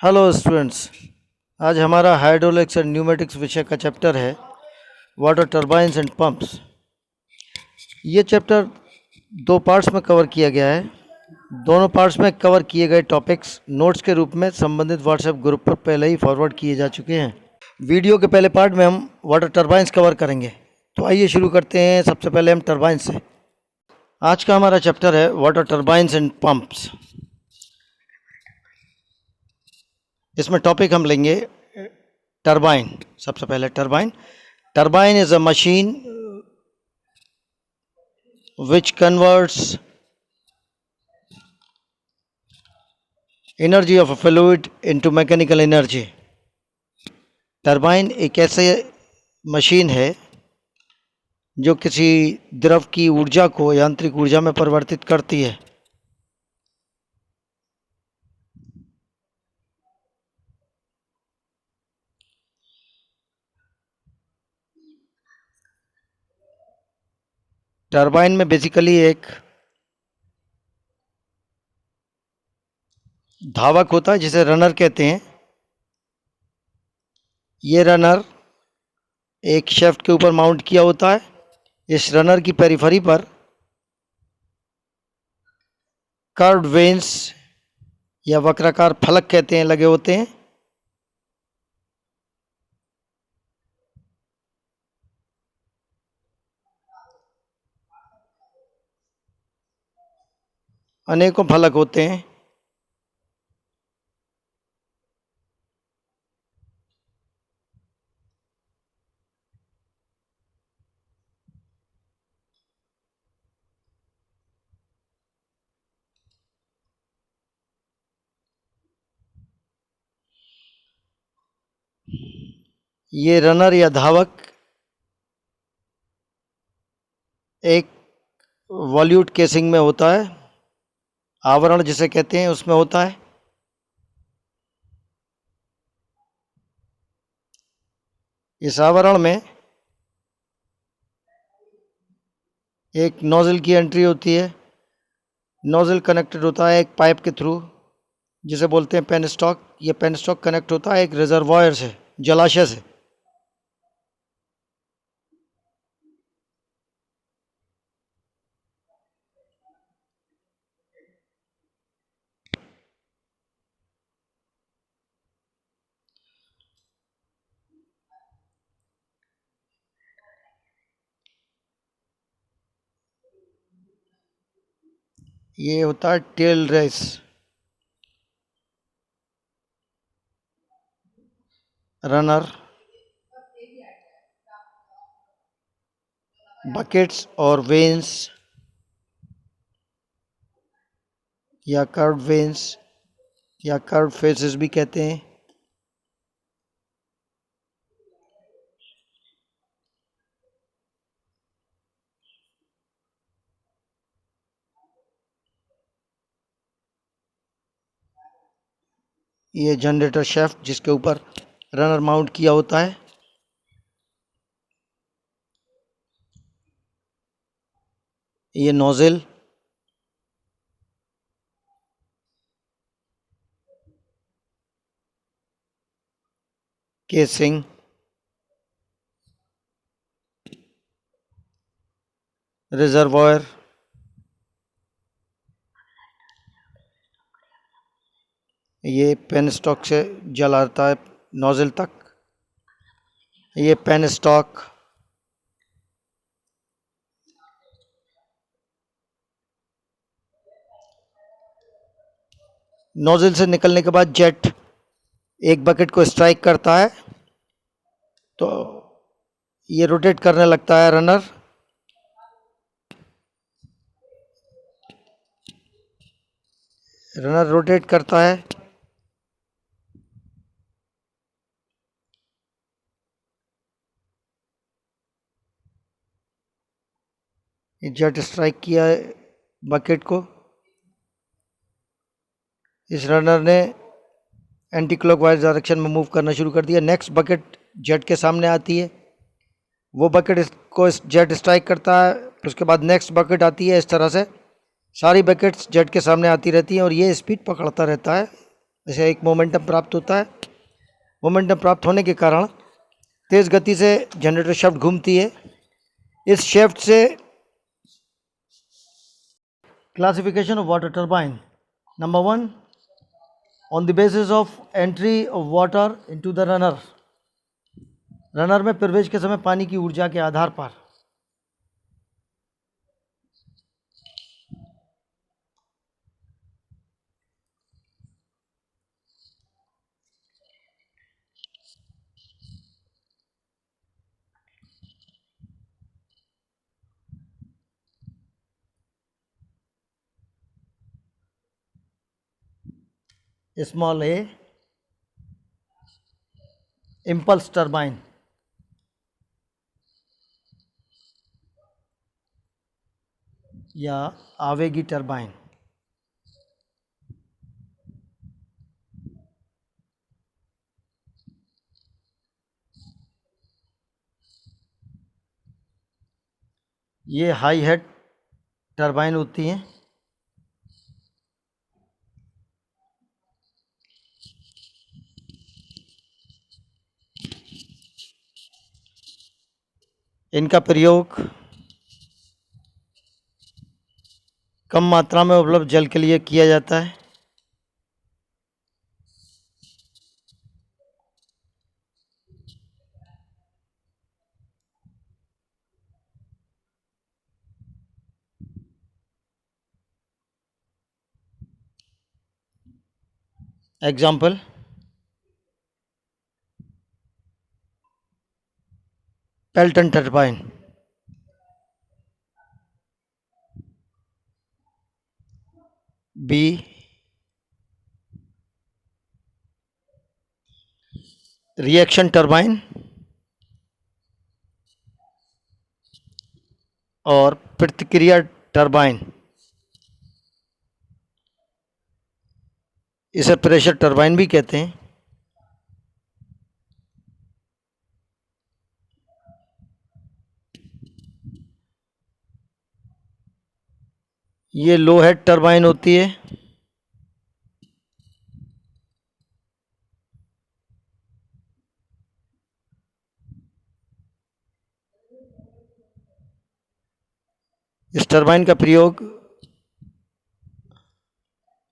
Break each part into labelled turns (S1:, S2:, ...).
S1: Hello students. आज हमारा hydraulics and pneumatics विषय का चैप्टर है वाटर टर्बाइंस एंड पंप्स। ये चैप्टर दो पार्ट्स में कवर किया गया है। दोनों पार्ट्स में कवर किए गए टॉपिक्स नोट्स के रूप में संबंधित व्हाट्सएप ग्रुप पर पहले ही फॉरवर्ड किए जा चुके हैं। वीडियो के पहले पार्ट में हम वाटर टर्बाइंस कवर करेंगे। तो आइए शुरू करते हैं। सबसे पहले हम टर्बाइंस से। आज का हमारा चैप्टर है वाटर टर्बाइंस एंड पंप्स। इसमें टॉपिक हम लेंगे टरबाइन। सबसे पहले turbine is a machine which converts energy of a fluid into mechanical energy. Turbine एक ऐसे मशीन है जो किसी द्रव की ऊर्जा को यांत्रिक ऊर्जा में परिवर्तित करती है। टरबाइन में बेसिकली एक धावक होता है जिसे रनर कहते हैं। ये रनर एक शेफ्ट के ऊपर माउंट किया होता है। इस रनर की पेरिफेरी पर कर्व्ड वेन्स या वक्राकार फलक कहते हैं लगे होते हैं। अनेकों फलक होते हैं। ये रनर या धावक एक वॉल्यूट केसिंग में होता है। आवरण जिसे कहते हैं उसमें होता है। इस आवरण में एक नोजल की एंट्री होती है। नोजल कनेक्टेड होता है एक पाइप के थ्रू जिसे बोलते हैं पेनस्टॉक। ये पेनस्टॉक कनेक्ट होता है एक रिजर्वायर से, जलाशय से। ये होता है टेल रेस। रनर बकेट्स और वेन्स या कर्व वेन्स या कर्व फेसेस भी कहते हैं। ये जनरेटर शाफ्ट जिसके ऊपर रनर माउंट किया होता है। ये नोजल, केसिंग, रिजर्वायर, ये पेनस्टॉक से जल आता है नोजल तक। ये पेनस्टॉक, नोजल से निकलने के बाद जेट एक बकेट को स्ट्राइक करता है तो ये रोटेट करने लगता है। रनर रोटेट करता है। जेट स्ट्राइक किया है बकेट को। इस रनर ने एंटी क्लॉकवाइज डायरेक्शन में मूव करना शुरू कर दिया। नेक्स्ट बकेट जेट के सामने आती है। वो बकेट को जेट स्ट्राइक करता है। उसके बाद नेक्स्ट बकेट आती है। इस तरह से सारी बकेट्स जेट के सामने आती रहती हैं और ये स्पीड पकड़ता रहता है इसे एक मोमेंटम प्राप्त होता है। मोमेंटम प्राप्त होने के कारण तेज़ गति से जनरेटर शाफ्ट घूमती है। इस शाफ्ट से classification of water turbine, number 1, on the basis of entry of water into the runner, runner में प्रवेश के समय पानी की ऊर्जा के आधार पर। स्मॉल ए, इम्पल्स टरबाइन, या आवेगी टरबाइन। ये हाई हेड टरबाइन होती हैं। इनका प्रयोग कम मात्रा में उपलब्ध जल के लिए किया जाता है। Example, Pelton turbine, B reaction turbine और प्रतिक्रिया टरबाइन। इसे प्रेशर टरबाइन भी कहते हैं। ये लो हेड टरबाइन होती है। इस टरबाइन का प्रयोग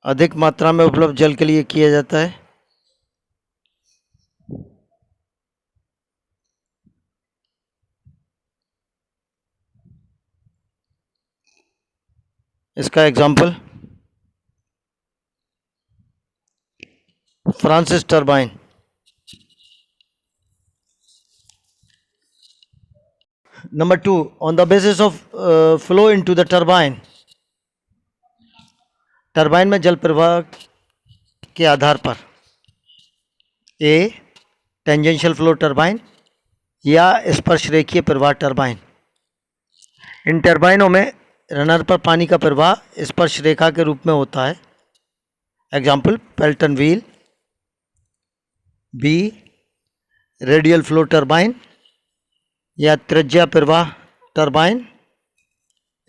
S1: अधिक मात्रा में उपलब्ध जल के लिए किया जाता है। इसका example, Francis turbine. Number 2, on the basis of flow into the turbine, turbine में जल प्रवाह के आधार पर। ए टेंजेंशियल फ्लो टरबाइन या स्पर्श रेखीय प्रवाह टरबाइन। इन टरबाइनों में रनर पर पानी का प्रवाह स्पर्श रेखा के रूप में होता है। Example, Pelton wheel. B radial flow turbine या त्रिज्या प्रवाह टरबाइन।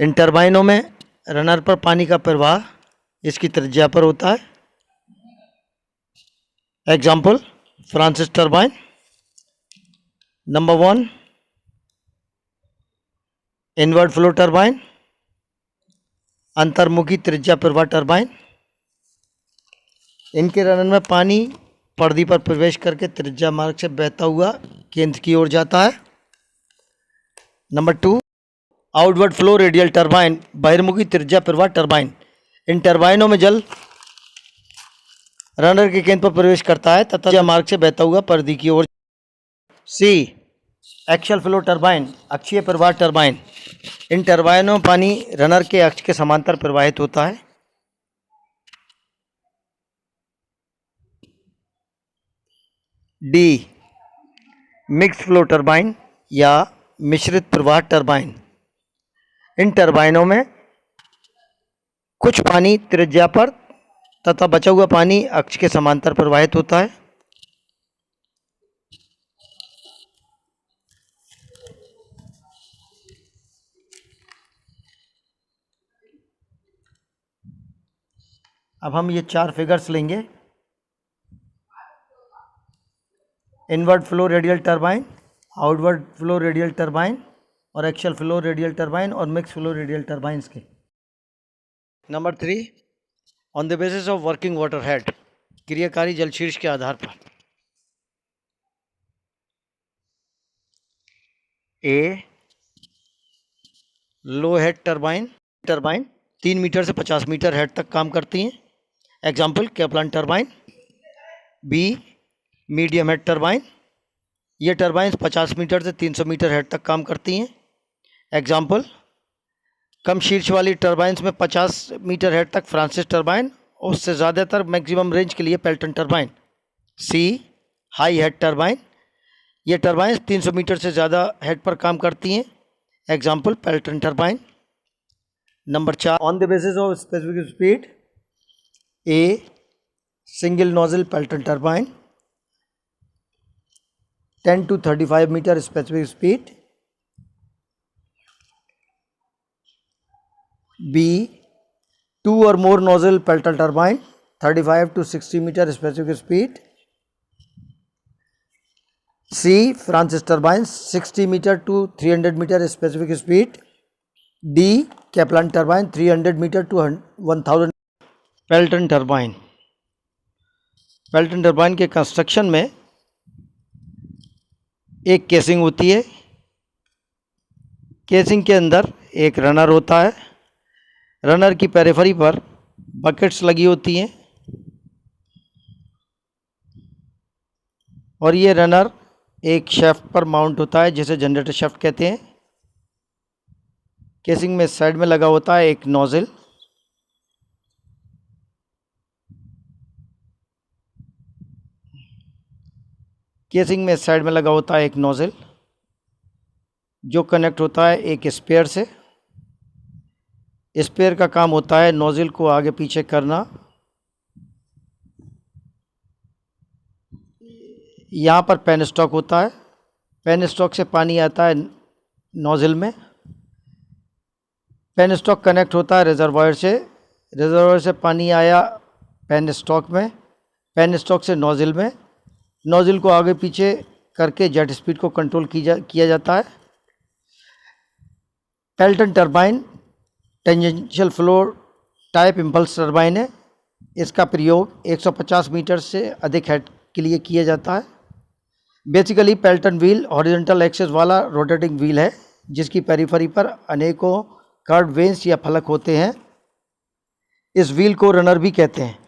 S1: इन टरबाइनों में रनर पर पानी का प्रवाह इसकी त्रिज्या पर होता है। Example, Francis turbine. Number 1, inward flow turbine, अंतर्मुखी त्रिज्या प्रवाह टरबाइन। इनके रनर में पानी पर्दी पर प्रवेश करके त्रिज्या मार्ग से बहता हुआ केंद्र की ओर जाता है। Number 2, outward flow radial turbine, बहिर्मुखी त्रिज्या प्रवाह टरबाइन। इन टरबाइनों में जल रनर के केंद्र पर प्रवेश करता है तथा मार्ग से बहता हुआ पर्दी की ओर। सी एक्सियल फ्लो टरबाइन, अक्षीय प्रवाह टरबाइन। इन टरबाइनों में पानी रनर के अक्ष के समांतर प्रवाहित होता है। डी मिक्स फ्लो टरबाइन या मिश्रित प्रवाह टरबाइन। इन टरबाइनों में कुछ पानी त्रिज्या पर तथा बचा हुआ पानी अक्ष के समांतर प्रवाहित होता है। अब हम ये 4 फिगर्स लेंगे inward flow radial turbine, outward flow radial turbine और एक्शियल फ्लो रेडियल टरबाइन और मिक्स फ्लो रेडियल टरबाइंस के। Number 3, on the basis of working water head, क्रियाकारी जलशीर्ष के आधार पर। A, low head turbine 3 metre से 50 मीटर हेड तक काम करती हैं, example Kaplan turbine. B, medium head turbine, ये टरबाइंस 50 मीटर से 300 मीटर हेड तक काम करती हैं, एग्जाम्पल कम शीर्ष वाली टरबाइंस में 50 मीटर हेड तक फ्रांसिस टरबाइन, उससे ज़्यादातर मैक्सिमम रेंज के लिए Pelton turbine. C, high head turbine, ये टरबाइंस 300 मीटर से ज़्यादा हेड पर काम करती हैं, example Pelton turbine. Number 4, on the basis of specific speed. A, single nozzle Pelton turbine 10 to 35 metre specific speed. B, 2 or more nozzle Pelton turbine 35 to 60 meter specific speed। C, Francis turbines 60 meter to 300 meter specific speed। D, Kaplan turbine 300 meter to 1000। Pelton turbine, Pelton turbine के construction में एक casing होती है, casing के अंदर एक runner होता है, रनर की पेरिफेरी पर बकेट्स लगी होती हैं और ये रनर एक शेफ्ट पर माउंट होता है जिसे जनरेटर शेफ्ट कहते हैं। केसिंग में साइड में लगा होता है एक नोजल, केसिंग में साइड में लगा होता है एक नोजल जो कनेक्ट होता है एक स्पेयर से। स्पेयर का काम होता है नोजल को आगे पीछे करना। यहाँ पर पेन स्टॉक होता है, पेन स्टॉक से पानी आता है नोजल में, पेन स्टॉक कनेक्ट होता है रिजर्वायर से, रिजर्वायर से पानी आया पेन स्टॉक में, पेन स्टॉक से नोजल में, नोजल को आगे पीछे करके जेट स्पीड को कंट्रोल किया जाता है। Pelton turbine tangential flow type impulse turbine है, इसका प्रयोग 150 मीटर से अधिक हेड के लिए किया जाता है। Basically Pelton wheel horizontal axis वाला रोटेटिंग व्हील है जिसकी पेरिफेरी पर अनेकों कर्व वेंस या फलक होते हैं। इस व्हील को रनर भी कहते हैं।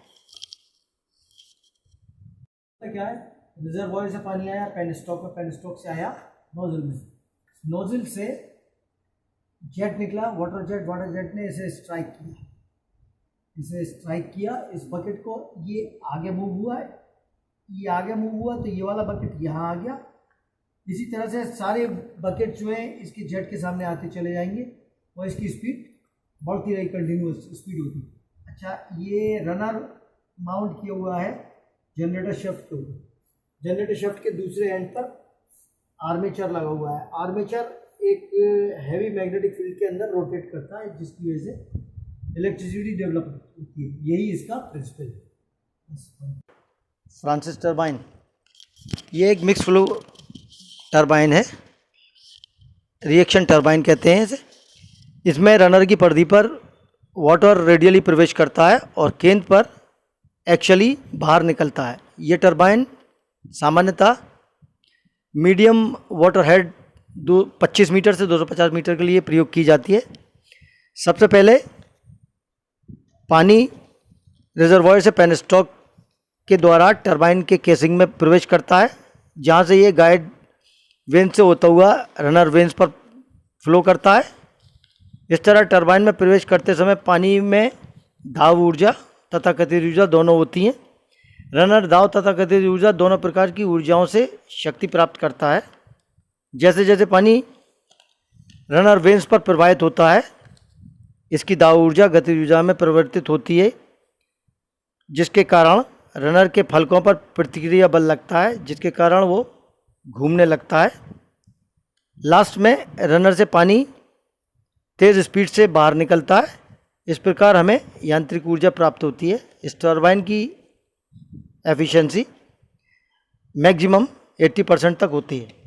S1: क्या है, रिजर्वायर से पानी आया पेन स्टॉक में, पेन स्टॉक से आया नोजल में, नोजल से जेट निकला, वाटर जेट ने इसे स्ट्राइक किया, इस बकेट को, ये आगे मूव हुआ है, ये आगे मूव हुआ तो ये वाला बकेट यहाँ आ गया। इसी तरह से सारे बकेट जो हैं इसके जेट के सामने आते चले जाएंगे और इसकी स्पीड बढ़ती रही, कंटिन्यूस स्पीड होती। अच्छा, ये रनर माउंट किया हुआ है जनरेटर शेफ्ट के ऊपर, जनरेटर शेफ्ट के दूसरे एंड पर आर्मेचर लगा हुआ है। आर्मेचर एक हैवी मैग्नेटिक फील्ड के अंदर रोटेट करता है जिसकी वजह से इलेक्ट्रिसिटी डेवलप होती है, यही इसका प्रिंसिपल है। फ्रांसिस टरबाइन, ये एक मिक्स फ्लो टरबाइन है, रिएक्शन टरबाइन कहते हैं इसे। इसमें रनर की परिधि पर वाटर रेडियली प्रवेश करता है और केंद्र पर एक्चुअली बाहर निकलता है। ये टरबाइन सामान्यतः मीडियम वाटर हेड 25 मीटर से 250 मीटर के लिए प्रयोग की जाती है। सबसे पहले पानी रिजर्वायर से पेन स्टॉक के द्वारा टरबाइन के केसिंग में प्रवेश करता है, जहाँ से ये गाइड वेंस से होता हुआ रनर वेंस पर फ्लो करता है। इस तरह टरबाइन में प्रवेश करते समय पानी में दाब ऊर्जा तथा गतिज ऊर्जा दोनों होती हैं। रनर दाब तथा गतिज ऊर्जा दोनों प्रकार की ऊर्जाओं से शक्ति प्राप्त करता है। जैसे जैसे पानी रनर वेंस पर प्रवाहित होता है, इसकी दाब ऊर्जा गतिज ऊर्जा में परिवर्तित होती है, जिसके कारण रनर के फलकों पर प्रतिक्रिया बल लगता है, जिसके कारण वो घूमने लगता है। लास्ट में रनर से पानी तेज़ स्पीड से बाहर निकलता है। इस प्रकार हमें यांत्रिक ऊर्जा प्राप्त होती है। इस टरबाइन की एफिशिएंसी मैक्सिमम 80% तक होती है।